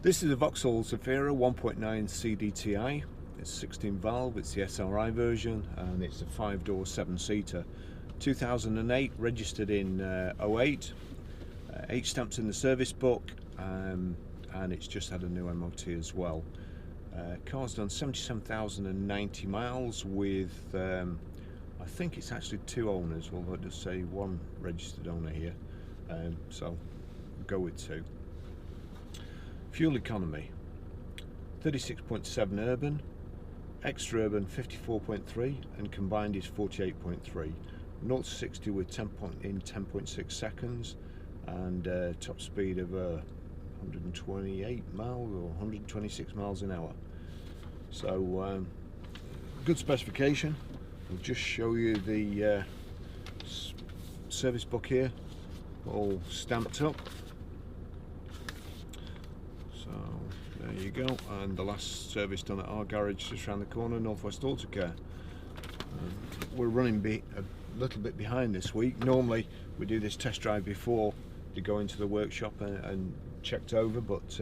This is a Vauxhall Zafira 1.9 CDTi. It's 16 valve, it's the SRI version, and it's a 5-door 7-seater. 2008, registered in 08, 8 stamps in the service book, and it's just had a new MOT as well. Car's done 77,090 miles with, I think it's actually 2 owners, although it does say 1 registered owner here, so go with 2. Fuel economy 36.7 urban, extra urban 54.3, and combined is 48.3. 0 to 60 with 10.6 seconds, and top speed of 128 miles or 126 miles an hour. So good specification. I'll just show you the service book here, all stamped up. So there you go, and the last service done at our garage just around the corner, Northwest Autocare. We're running a little bit behind this week. Normally we do this test drive before to go into the workshop and checked over, but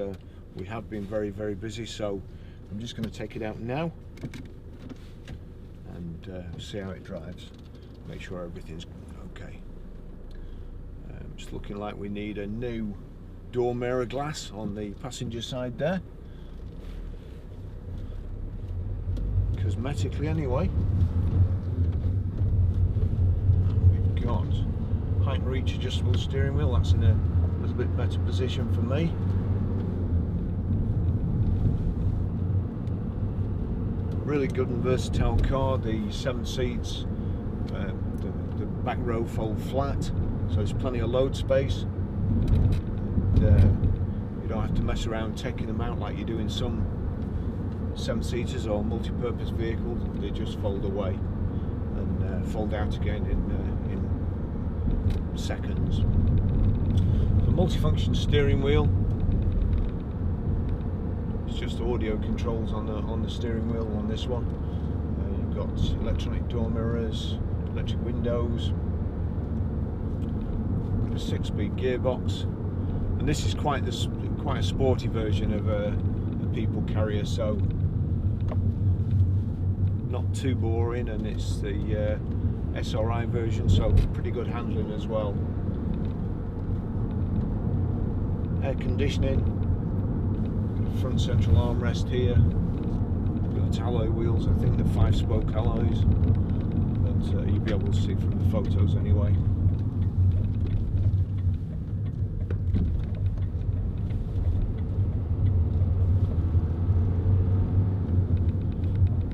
we have been very busy, so I'm just going to take it out now and see how it drives, make sure everything's okay. It's looking like we need a new door mirror glass on the passenger side there, cosmetically anyway. We've got height and reach adjustable steering wheel, that's in a little bit better position for me. Really good and versatile car. The 7 seats, the back row fold flat, so there's plenty of load space. You don't have to mess around taking them out like you do in some 7-seaters or multi-purpose vehicles. They just fold away and fold out again in seconds. The multifunction steering wheel. It's just audio controls on the steering wheel on this one. You've got electronic door mirrors, electric windows, a 6-speed gearbox, and this is quite a sporty version of a people carrier, so not too boring, and it's the SRI version, so pretty good handling as well. Air conditioning, front central armrest here. Got alloy wheels, I think they're 5-spoke alloys, but you'll be able to see from the photos anyway.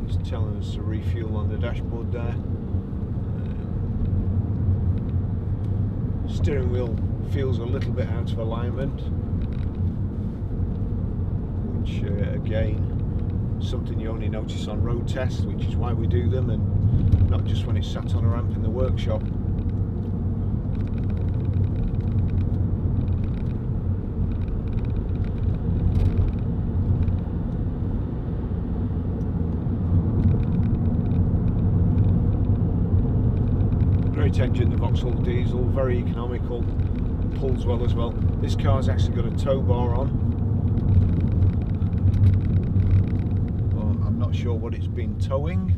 It's telling us to refuel on the dashboard there. Steering wheel feels a little bit out of alignment, which again, something you only notice on road tests, which is why we do them, and not just when it's sat on a ramp in the workshop. Great engine, the Vauxhall diesel, very economical, pulls well as well. This car's actually got a tow bar on. Sure what it's been towing,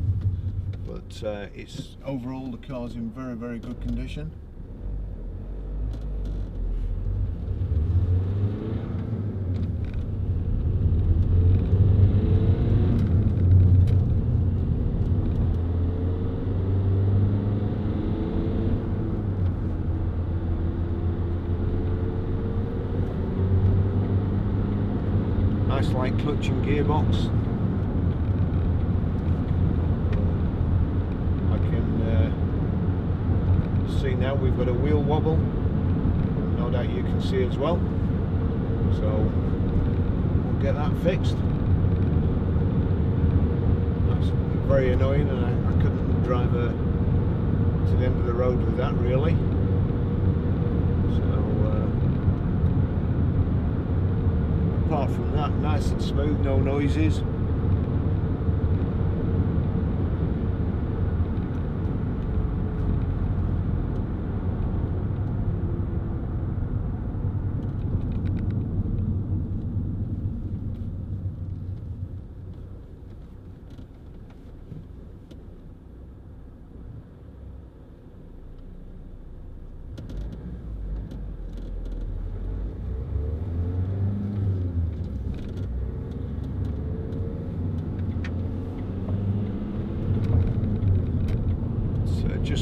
but it's overall the car's in very good condition. Nice light clutch and gearbox. See now we've got a wheel wobble, no doubt you can see as well, so we'll get that fixed. That's very annoying, and I couldn't drive to the end of the road with that really. So apart from that, nice and smooth, no noises.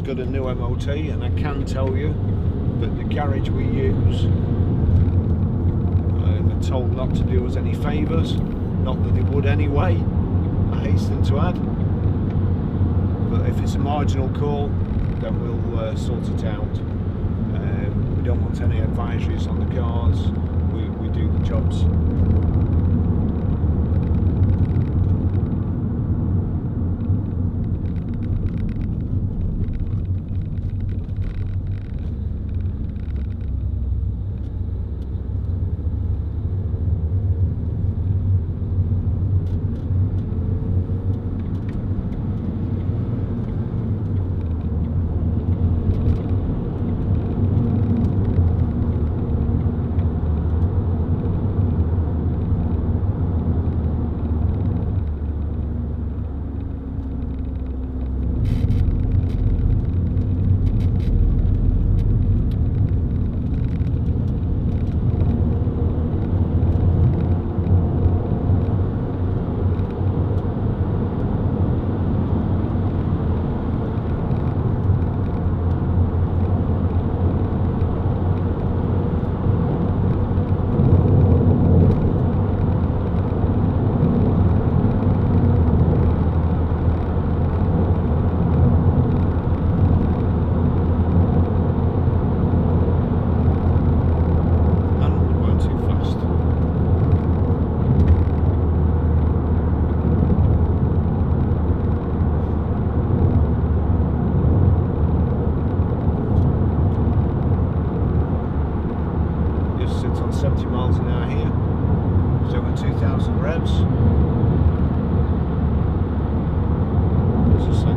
got a new MOT, and I can tell you that the garage we use are told not to do us any favours, not that they would anyway, I hasten to add, but if it's a marginal call then we'll sort it out. We don't want any advisories on the cars, we do the jobs.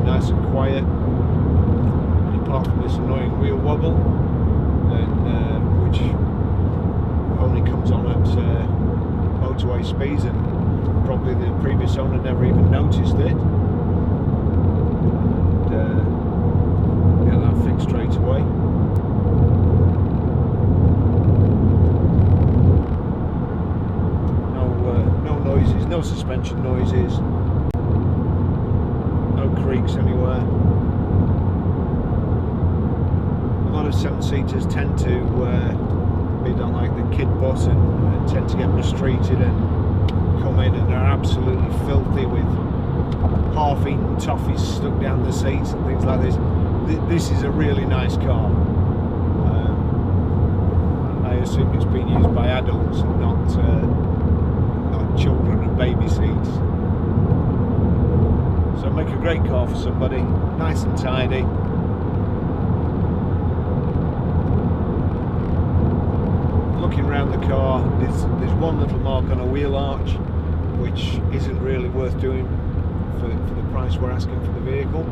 Nice and quiet, and apart from this annoying wheel wobble, which only comes on at motorway speeds, and probably the previous owner never even noticed it, and get that fixed straight away. No noises, no suspension noises, creaks anywhere. A lot of 7-seaters tend to they don't like the kid bus and tend to get mistreated and come in and they're absolutely filthy with half-eaten toffees stuck down the seats and things like this. This is a really nice car. I assume it's been used by adults and not children and baby seats. So make a great car for somebody, nice and tidy. Looking around the car, there's one little mark on a wheel arch, which isn't really worth doing for the price we're asking for the vehicle.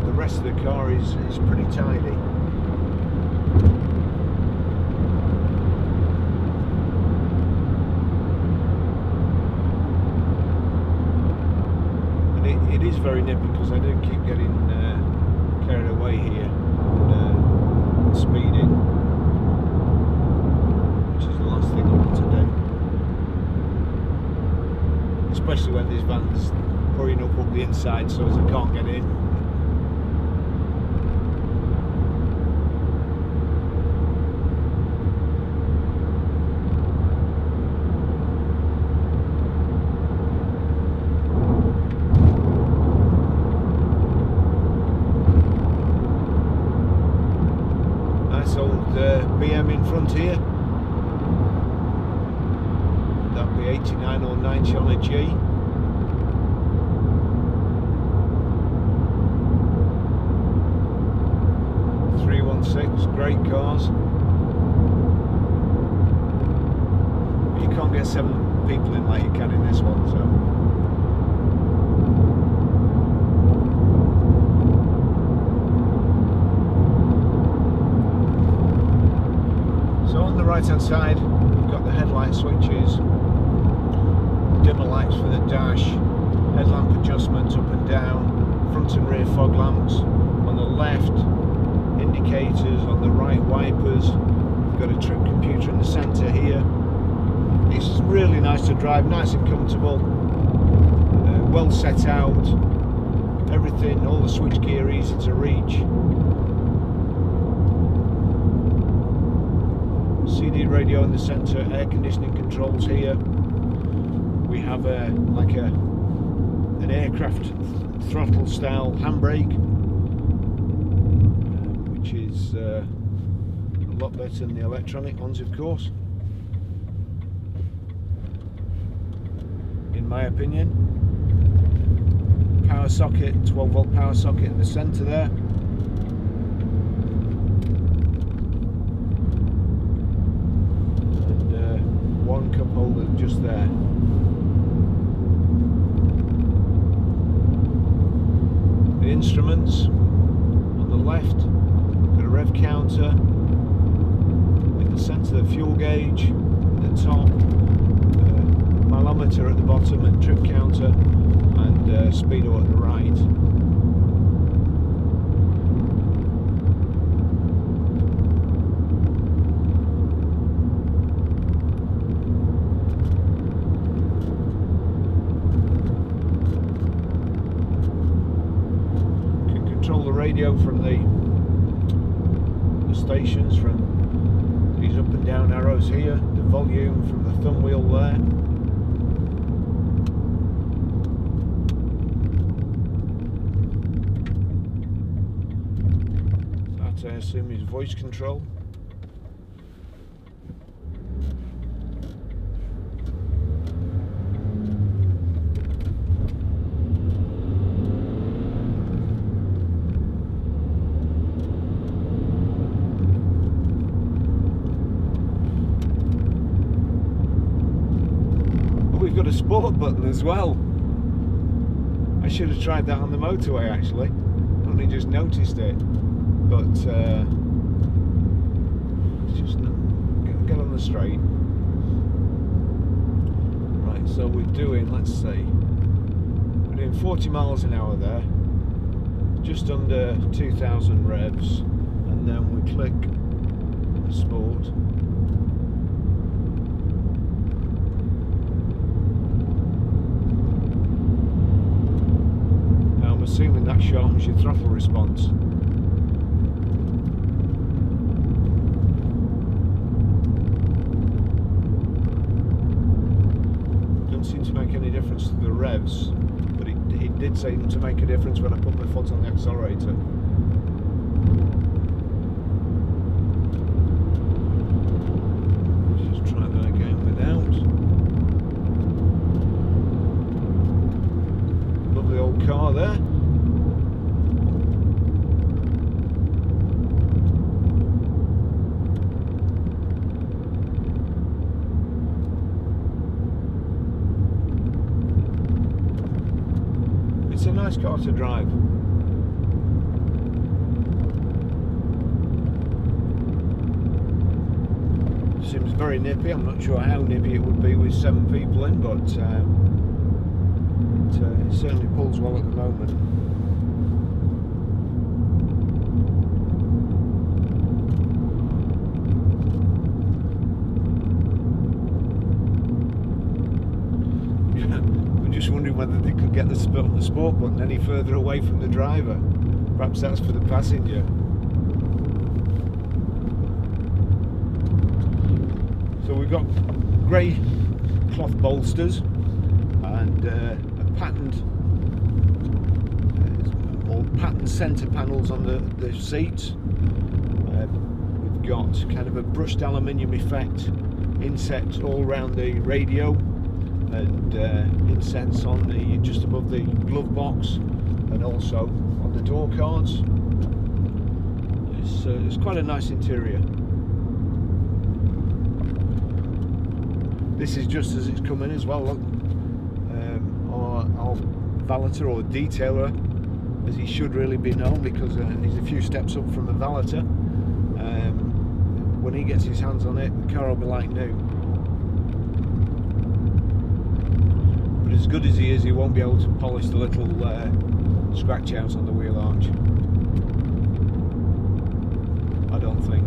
The rest of the car is pretty tidy. It is very nippy because I do keep getting carried away here and speeding, which is the last thing I want to do. Especially when these vans hurrying up the inside so as I can't get in. BM in front here, that'd be 89 or 90 on a G. Great cars. You can't get 7 people in like you can in this one, so on the right hand side we've got the headlight switches, dimmer lights for the dash, headlamp adjustments up and down, front and rear fog lamps. On the left, indicators. On the right, wipers. We've got a trip computer in the centre here. It's really nice to drive, nice and comfortable, well set out. everything, all the switch gear easy to reach. CD radio in the centre, air conditioning controls here. We have an aircraft throttle style handbrake, which is a lot better than the electronic ones, of course, in my opinion. Power socket, 12 volt power socket in the centre there. And one cup holder just there. The instruments on the left, got a rev counter, in the centre the fuel gauge, at the top, mileometer at the bottom and trip counter, and speedo at the right. Control the radio from the stations, from these up and down arrows here, the volume from the thumb wheel there. That I assume is voice control. We've got a sport button as well. I should have tried that on the motorway actually. Only just noticed it. But just get on the straight. Right, so we're doing, let's see, we're doing 40 miles an hour there, just under 2,000 revs, and then we click sport. Assuming that shows your throttle response. Doesn't seem to make any difference to the revs, but it did seem to make a difference when I put my foot on the accelerator. Let's just try that again without. Lovely old car there. It's a nice car to drive. Seems very nippy. I'm not sure how nippy it would be with 7 people in, but it certainly pulls well at the moment. Just wondering whether they could get the sport button any further away from the driver. Perhaps that's for the passenger. So we've got grey cloth bolsters and a patterned centre panels on the seats. We've got kind of a brushed aluminium effect inset all around the radio, and insets on the just above the glove box and also on the door cards. It's quite a nice interior. This is just as it's come in as well. Look, our valeter or detailer, as he should really be known, because he's a few steps up from the valeter. When he gets his hands on it, the car will be like new. But as good as he is, he won't be able to polish the little scratch outs on the wheel arch. I don't think.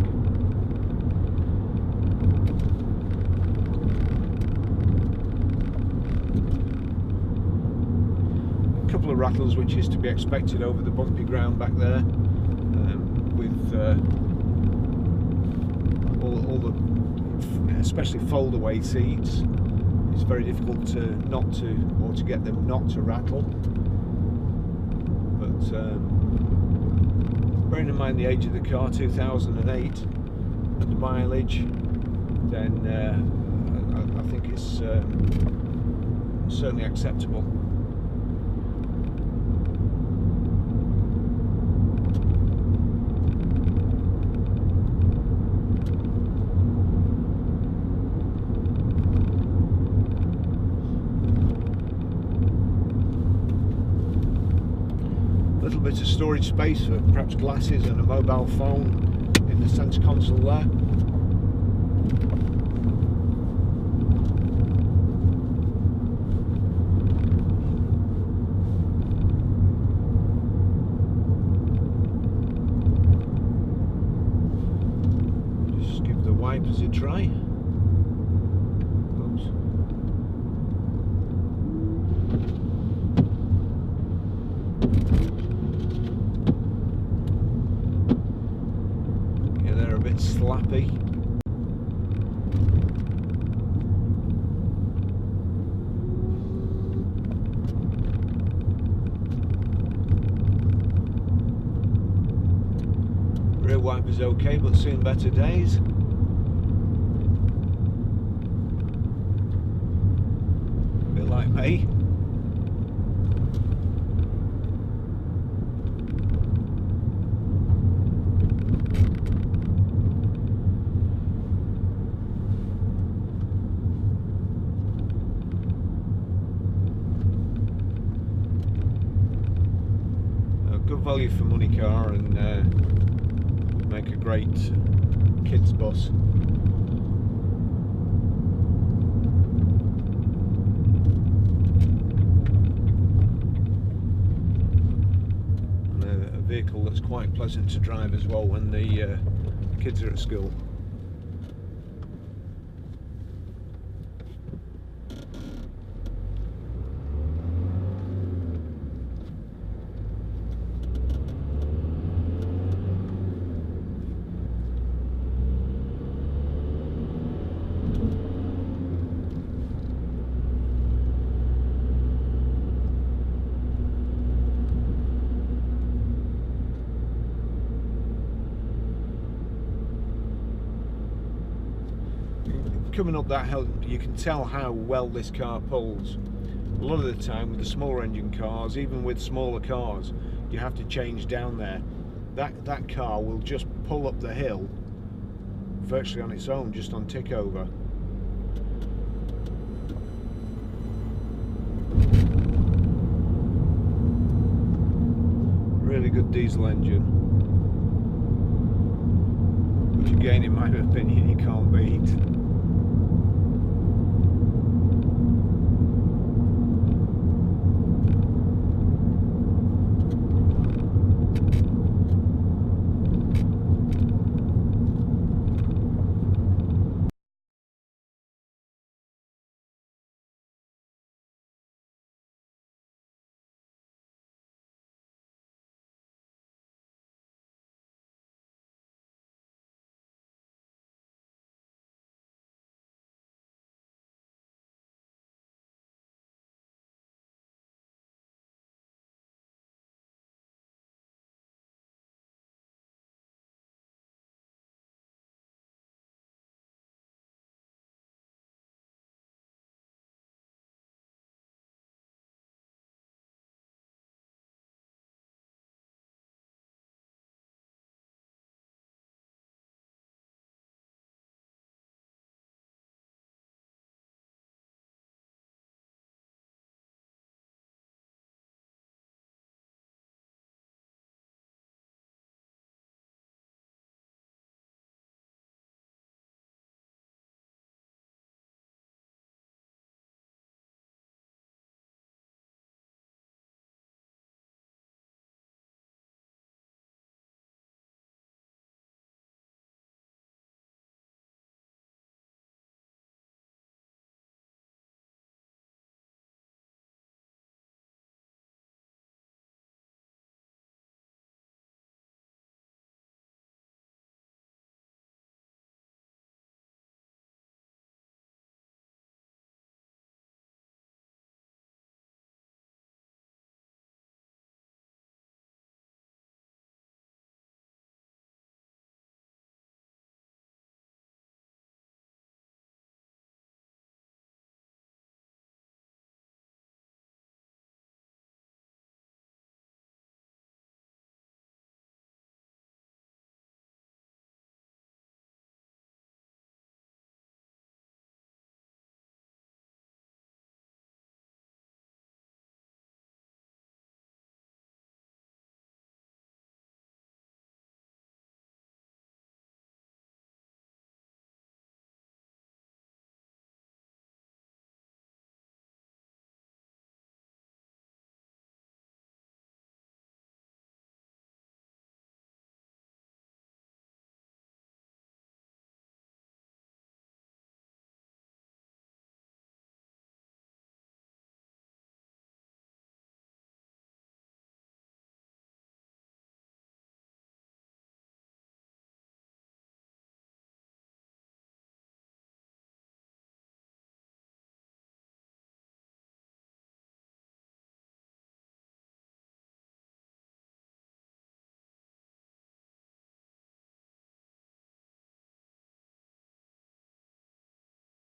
A couple of rattles, which is to be expected over the bumpy ground back there, with all the, especially fold-away seats. It's very difficult to get them not to rattle. But bearing in mind the age of the car, 2008, and the mileage, then I think it's certainly acceptable. A little bit of storage space for perhaps glasses and a mobile phone in the centre console there. Just give the wipers a try. Oops. Slappy. Rear wiper's okay, but soon better days. Bit like me. Good value for money car, and make a great kids bus. And a vehicle that's quite pleasant to drive as well when the kids are at school. Coming up that hill, you can tell how well this car pulls. A lot of the time with the smaller engine cars, even with smaller cars, you have to change down there. That car will just pull up the hill virtually on its own, just on tick over. Really good diesel engine, which again, in my opinion, you can't beat.